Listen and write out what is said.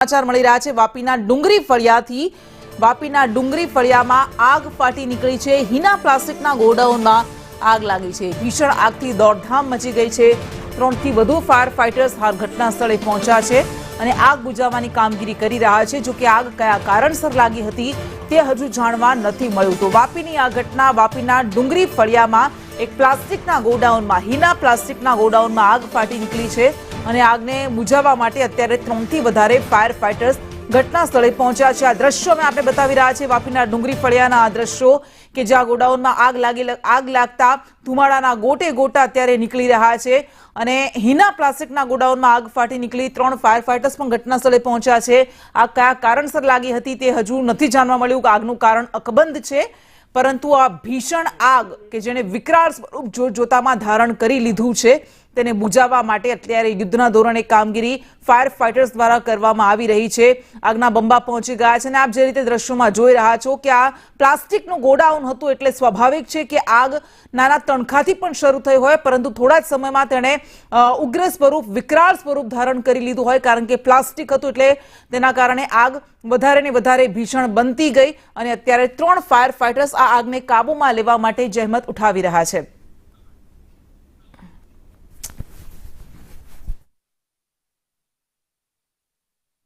સમાચાર મળી રહ્યા છે વાપીના ડુંગરી ફળિયાથી વાપીના ડુંગરી ફળિયામાં આગ ફાટી નીકળી છે। હીના પ્લાસ્ટિકના ગોડાઉનમાં આગ લાગી છે। ભીષણ આગથી દોડધામ મચી ગઈ છે। 3 થી વધુ ફાયર ફાઇટર્સ હાલ ઘટના સ્થળે પહોંચ્યા છે અને આગ બુઝાવવાની કામગીરી કરી રહ્યા છે। જો કે આગ કયા કારણસર લાગી હતી તે હજુ જાણવા નથી મળ્યું। તો વાપીની આ ઘટના વાપીના ડુંગરી ફળિયામાં એક પ્લાસ્ટિકના ગોડાઉનમાં હીના પ્લાસ્ટિકના ગોડાઉનમાં આગ ફાટી નીકળી છે અને આગને બુઝાવવા માટે અત્યારે 3 થી વધારે ફાયર ફાઇટર્સ ઘટના સ્થળે પહોંચ્યા છે। આ દ્રશ્યો અમે આપણે બતાવી રહ્યા છીએ વાપીના ડુંગરી ફળિયાના આ દ્રશ્યો કે જ્યાં ગોડાઉનમાં આગ લાગતા ધુમાડાના ગોટે ગોટા અત્યારે નીકળી રહ્યા છે અને હીના પ્લાસ્ટિકના ગોડાઉનમાં આગ ફાટી નીકળી 3 ફાયર ફાઇટર્સ પણ ઘટના સ્થળે પહોંચ્યા છે। આ કયા કારણસર લાગી હતી તે હજુ નથી જાણવા મળ્યું કે આગનું કારણ અકબંધ છે, પરંતુ આ ભીષણ આગ કે જેને વિકરાળ સ્વરૂપ જોતામાં ધારણ કરી લીધું છે તેને બુઝાવવા માટે અત્યારે યુદ્ધના ધોરણે કામગીરી ફાયર ફાઇટર્સ દ્વારા કરવામાં આવી રહી છે। આગના બંબા પહોંચી ગયા છે અને આપ જે રીતે દ્રશ્યોમાં જોઈ રહ્યા છો કે આ પ્લાસ્ટિકનું ગોડાઉન હતું એટલે સ્વાભાવિક છે કે આગ નાના તણખાથી પણ શરૂ થઈ હોય, પરંતુ થોડા જ સમયમાં તેણે ઉગ્ર સ્વરૂપ વિકરાળ સ્વરૂપ ધારણ કરી લીધું હોય, કારણ કે પ્લાસ્ટિક હતું એટલે તેના કારણે આગ વધારે ને વધારે ભીષણ બનતી ગઈ અને અત્યારે 3 ફાયર ફાઇટર્સ આ આગને કાબૂમાં લેવા માટે જહેમત ઉઠાવી રહ્યા છે।